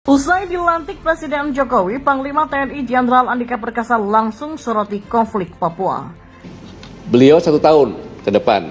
Usai dilantik Presiden Jokowi, Panglima TNI Jenderal Andika Perkasa langsung soroti konflik Papua. Beliau 1 tahun ke depan,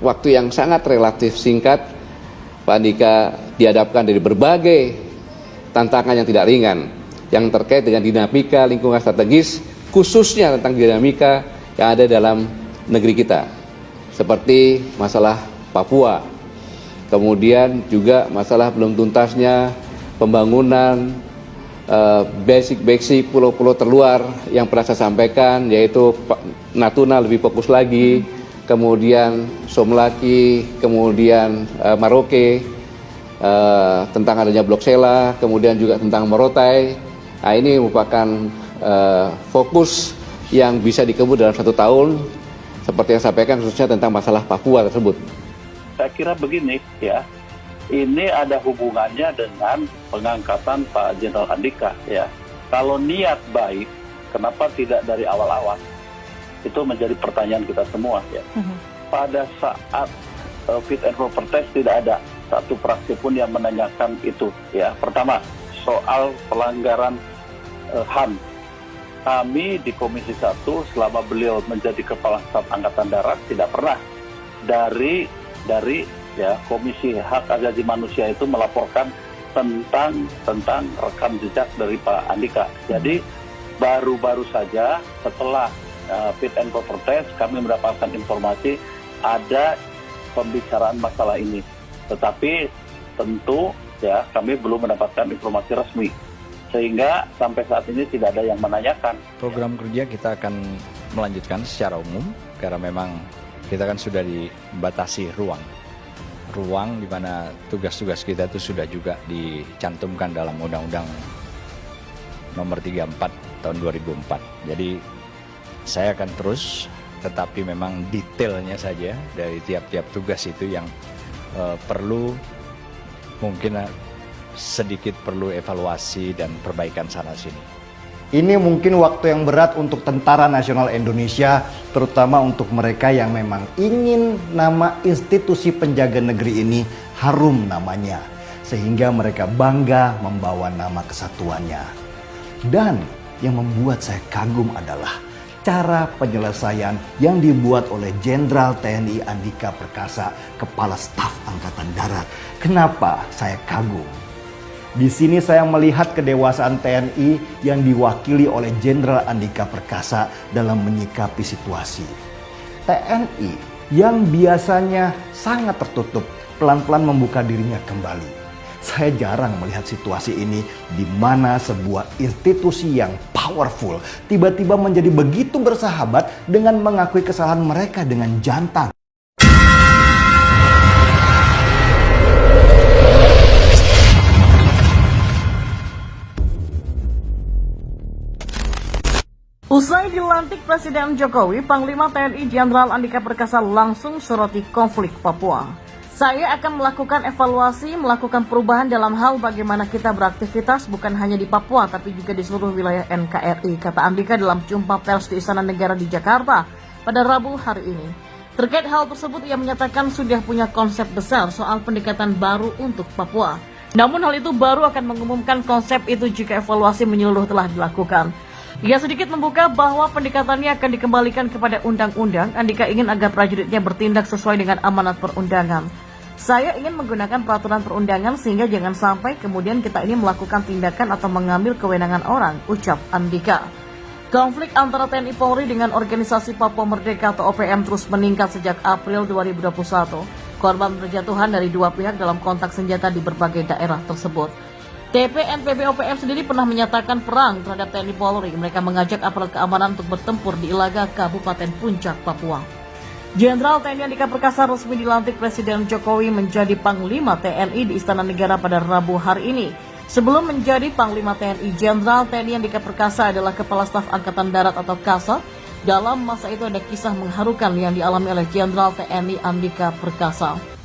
waktu yang sangat relatif singkat, Pak Andika dihadapkan dari berbagai tantangan yang tidak ringan, yang terkait dengan dinamika lingkungan strategis, khususnya tentang dinamika yang ada dalam negeri kita, seperti masalah Papua. Kemudian juga masalah belum tuntasnya pembangunan basic pulau-pulau terluar yang pernah saya sampaikan, yaitu Natuna lebih fokus lagi, kemudian Somlaki, kemudian Maroke, tentang adanya Blok Sela, kemudian juga tentang Morotai. Nah, ini merupakan fokus yang bisa dikebut dalam 1 tahun, seperti yang saya sampaikan khususnya tentang masalah Papua tersebut. Saya kira begini ya, ini ada hubungannya dengan pengangkatan Pak Jenderal Andika ya. Kalau niat baik, kenapa tidak dari awal-awal? Itu menjadi pertanyaan kita semua ya. Pada saat fit and proper test tidak ada satu fraksi pun yang menanyakan itu ya. Pertama, soal pelanggaran HAM. Kami di Komisi 1 selama beliau menjadi Kepala Staf Angkatan Darat tidak pernah dari ya Komisi Hak Asasi Manusia itu melaporkan tentang rekam jejak dari Pak Andika. Jadi baru-baru saja setelah fit and proper test kami mendapatkan informasi ada pembicaraan masalah ini. Tetapi tentu ya kami belum mendapatkan informasi resmi. Sehingga sampai saat ini tidak ada yang menanyakan. Program kerja kita akan melanjutkan secara umum karena memang kita kan sudah dibatasi ruang di mana tugas-tugas kita itu sudah juga dicantumkan dalam Undang-Undang Nomor 34 tahun 2004. Jadi saya akan terus, tetapi memang detailnya saja dari tiap-tiap tugas itu yang perlu mungkin sedikit perlu evaluasi dan perbaikan sana-sini. Ini mungkin waktu yang berat untuk Tentara Nasional Indonesia, terutama untuk mereka yang memang ingin nama institusi penjaga negeri ini harum namanya, sehingga mereka bangga membawa nama kesatuannya. Dan yang membuat saya kagum adalah cara penyelesaian yang dibuat oleh Jenderal TNI Andika Perkasa, Kepala Staf Angkatan Darat. Kenapa saya kagum? Di sini saya melihat kedewasaan TNI yang diwakili oleh Jenderal Andika Perkasa dalam menyikapi situasi. TNI yang biasanya sangat tertutup, pelan-pelan membuka dirinya kembali. Saya jarang melihat situasi ini di mana sebuah institusi yang powerful tiba-tiba menjadi begitu bersahabat dengan mengakui kesalahan mereka dengan jantan. Usai dilantik Presiden Jokowi, Panglima TNI Jenderal Andika Perkasa langsung soroti konflik Papua. Saya akan melakukan evaluasi, melakukan perubahan dalam hal bagaimana kita beraktivitas bukan hanya di Papua tapi juga di seluruh wilayah NKRI, kata Andika dalam jumpa pers di Istana Negara di Jakarta pada Rabu hari ini. Terkait hal tersebut, ia menyatakan sudah punya konsep besar soal pendekatan baru untuk Papua. Namun hal itu baru akan mengumumkan konsep itu jika evaluasi menyeluruh telah dilakukan. Ia sedikit membuka bahwa pendekatannya akan dikembalikan kepada undang-undang. Andika ingin agar prajuritnya bertindak sesuai dengan amanat perundangan. Saya ingin menggunakan peraturan perundangan sehingga jangan sampai kemudian kita ini melakukan tindakan atau mengambil kewenangan orang, ucap Andika. Konflik antara TNI Polri dengan organisasi Papua Merdeka atau OPM terus meningkat sejak April 2021. Korban berjatuhan dari dua pihak dalam kontak senjata di berbagai daerah tersebut. TPNPB OPM sendiri pernah menyatakan perang terhadap TNI Polri. Mereka mengajak aparat keamanan untuk bertempur di Ilaga, Kabupaten Puncak, Papua. Jenderal TNI Andika Perkasa resmi dilantik Presiden Jokowi menjadi Panglima TNI di Istana Negara pada Rabu hari ini. Sebelum menjadi Panglima TNI, Jenderal TNI Andika Perkasa adalah Kepala Staf Angkatan Darat atau KASA. Dalam masa itu ada kisah mengharukan yang dialami oleh Jenderal TNI Andika Perkasa.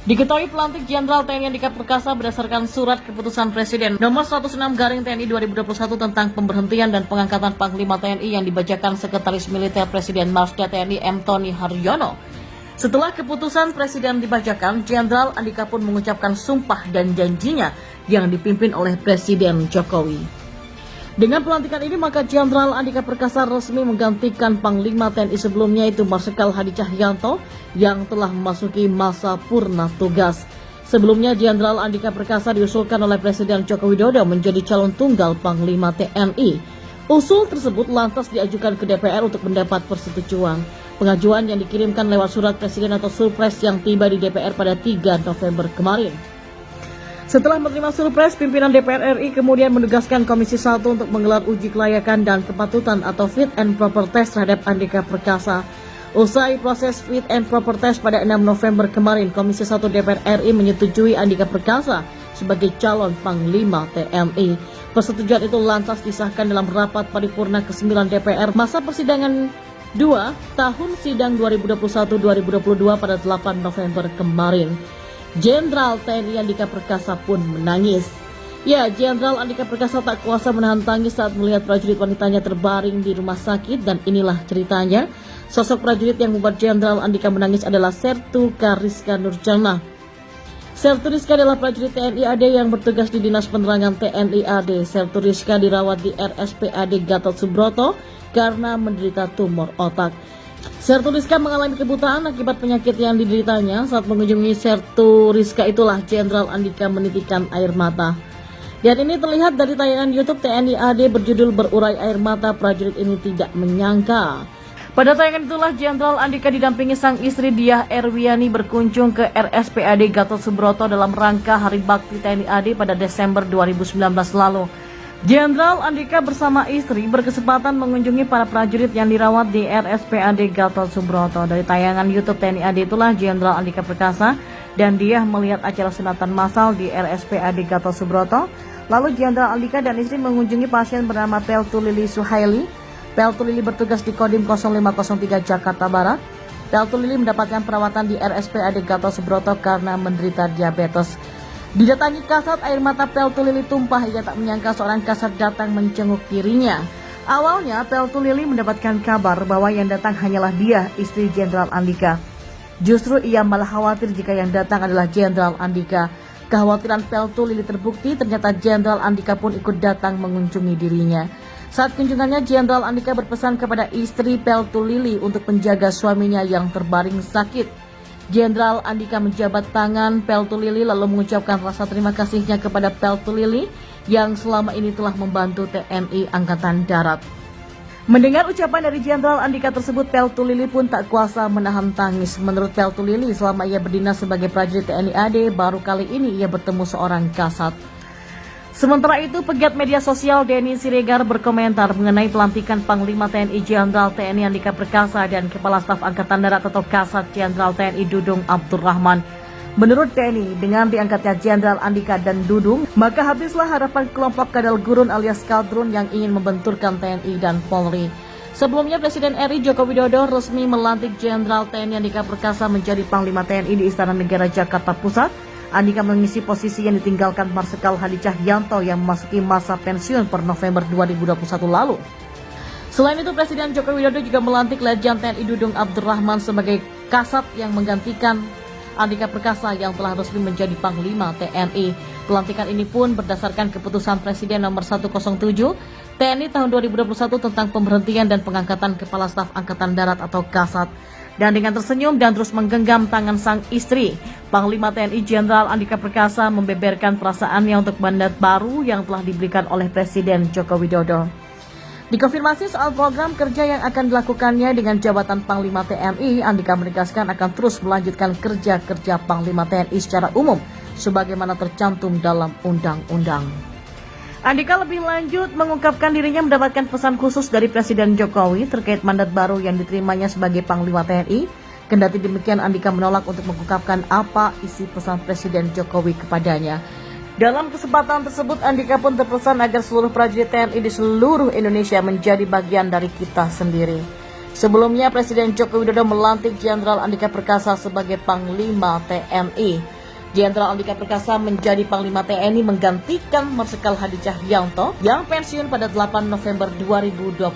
Diketahui pelantik Jenderal TNI Andika Perkasa berdasarkan surat keputusan Presiden nomor 106 garing TNI 2021 tentang pemberhentian dan pengangkatan Panglima TNI yang dibacakan Sekretaris Militer Presiden Marsda TNI M. Tony Haryono. Setelah keputusan Presiden dibacakan, Jenderal Andika pun mengucapkan sumpah dan janjinya yang dipimpin oleh Presiden Jokowi. Dengan pelantikan ini, maka Jenderal Andika Perkasa resmi menggantikan Panglima TNI sebelumnya, yaitu Marsikal Hadi Cahyanto, yang telah memasuki masa purna tugas. Sebelumnya, Jenderal Andika Perkasa diusulkan oleh Presiden Joko Widodo menjadi calon tunggal Panglima TNI. Usul tersebut lantas diajukan ke DPR untuk mendapat persetujuan. Pengajuan yang dikirimkan lewat surat Presiden atau Surpres yang tiba di DPR pada 3 November kemarin. Setelah menerima surpres, pimpinan DPR RI kemudian menugaskan Komisi 1 untuk menggelar uji kelayakan dan kepatutan atau fit and proper test terhadap Andika Perkasa. Usai proses fit and proper test pada 6 November kemarin, Komisi 1 DPR RI menyetujui Andika Perkasa sebagai calon Panglima TNI. Persetujuan itu lantas disahkan dalam rapat paripurna ke-9 DPR masa persidangan 2 tahun sidang 2021-2022 pada 8 November kemarin. Jenderal TNI Andika Perkasa pun menangis. Ya, Jenderal Andika Perkasa tak kuasa menahan tangis saat melihat prajurit wanitanya terbaring di rumah sakit, dan inilah ceritanya. Sosok prajurit yang membuat Jenderal Andika menangis adalah Sertu Kariska Nurjana. Sertu Rizka adalah prajurit TNI AD yang bertugas di Dinas Penerangan TNI AD. Sertu Rizka dirawat di RSPAD Gatot Subroto karena menderita tumor otak. Sertu Rizka mengalami kebutaan akibat penyakit yang dideritanya. Saat mengunjungi Sertu Rizka itulah Jenderal Andika menitikkan air mata. Dan ini terlihat dari tayangan YouTube TNI AD berjudul Berurai Air Mata. Prajurit ini tidak menyangka. Pada tayangan itulah Jenderal Andika didampingi sang istri Diah Erwiani berkunjung ke RSPAD Gatot Subroto dalam rangka Hari Bakti TNI AD pada Desember 2019 lalu. Jenderal Andika bersama istri berkesempatan mengunjungi para prajurit yang dirawat di RSPAD Gatot Subroto. Dari tayangan YouTube TNI AD itulah Jenderal Andika Perkasa dan dia melihat acara sunatan massal di RSPAD Gatot Subroto. Lalu Jenderal Andika dan istri mengunjungi pasien bernama Peltu Lili Suhaili. Peltu Lili bertugas di Kodim 0503 Jakarta Barat. Peltu Lili mendapatkan perawatan di RSPAD Gatot Subroto karena menderita diabetes. Didatangi kasat, air mata Peltu Lili tumpah. Ia tak menyangka seorang kasat datang menjenguk dirinya. Awalnya Peltu Lili mendapatkan kabar bahwa yang datang hanyalah dia, istri Jenderal Andika. Justru ia malah khawatir jika yang datang adalah Jenderal Andika. Kekhawatiran Peltu Lili terbukti, ternyata Jenderal Andika pun ikut datang mengunjungi dirinya. Saat kunjungannya, Jenderal Andika berpesan kepada istri Peltu Lili untuk menjaga suaminya yang terbaring sakit. Jenderal Andika menjabat tangan Peltu Lili lalu mengucapkan rasa terima kasihnya kepada Peltu Lili yang selama ini telah membantu TNI Angkatan Darat. Mendengar ucapan dari Jenderal Andika tersebut, Peltu Lili pun tak kuasa menahan tangis. Menurut Peltu Lili, selama ia berdinas sebagai prajurit TNI AD, baru kali ini ia bertemu seorang kasat. Sementara itu, pegiat media sosial Denny Siregar berkomentar mengenai pelantikan Panglima TNI Jenderal TNI Andika Perkasa dan Kepala Staf Angkatan Darat atau Kasat Jenderal TNI Dudung Abdurrahman. Menurut Denny, dengan diangkatnya Jenderal Andika dan Dudung, maka habislah harapan kelompok kadal gurun alias kadrun yang ingin membenturkan TNI dan Polri. Sebelumnya, Presiden RI Joko Widodo resmi melantik Jenderal TNI Andika Perkasa menjadi Panglima TNI di Istana Negara Jakarta Pusat. Andika mengisi posisi yang ditinggalkan Marsikal Hadi Cahyanto yang memasuki masa pensiun per November 2021 lalu. Selain itu, Presiden Joko Widodo juga melantik Letjen TNI Dudung Abdurrahman sebagai kasat yang menggantikan Andika Perkasa yang telah resmi menjadi Panglima TNI. Pelantikan ini pun berdasarkan keputusan Presiden nomor 107 TNI tahun 2021 tentang pemberhentian dan pengangkatan Kepala Staf Angkatan Darat atau Kasat. Dan dengan tersenyum dan terus menggenggam tangan sang istri, Panglima TNI Jenderal Andika Perkasa membeberkan perasaannya untuk mandat baru yang telah diberikan oleh Presiden Joko Widodo. Dikonfirmasi soal program kerja yang akan dilakukannya dengan jabatan Panglima TNI, Andika menegaskan akan terus melanjutkan kerja-kerja Panglima TNI secara umum, sebagaimana tercantum dalam undang-undang. Andika lebih lanjut mengungkapkan dirinya mendapatkan pesan khusus dari Presiden Jokowi terkait mandat baru yang diterimanya sebagai Panglima TNI. Kendati demikian, Andika menolak untuk mengungkapkan apa isi pesan Presiden Jokowi kepadanya. Dalam kesempatan tersebut, Andika pun terpesan agar seluruh prajurit TNI di seluruh Indonesia menjadi bagian dari kita sendiri. Sebelumnya, Presiden Joko Widodo melantik Jenderal Andika Perkasa sebagai Panglima TNI. Jenderal Andika Perkasa menjadi Panglima TNI menggantikan Marsikal Hadi Cahyanto yang pensiun pada 8 November 2021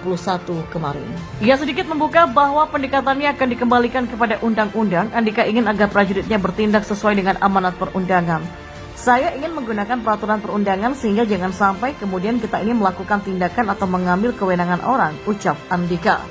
kemarin. Ia sedikit membuka bahwa pendekatannya akan dikembalikan kepada undang-undang. Andika ingin agar prajuritnya bertindak sesuai dengan amanat perundangan. Saya ingin menggunakan peraturan perundangan sehingga jangan sampai kemudian kita ini melakukan tindakan atau mengambil kewenangan orang, ucap Andika.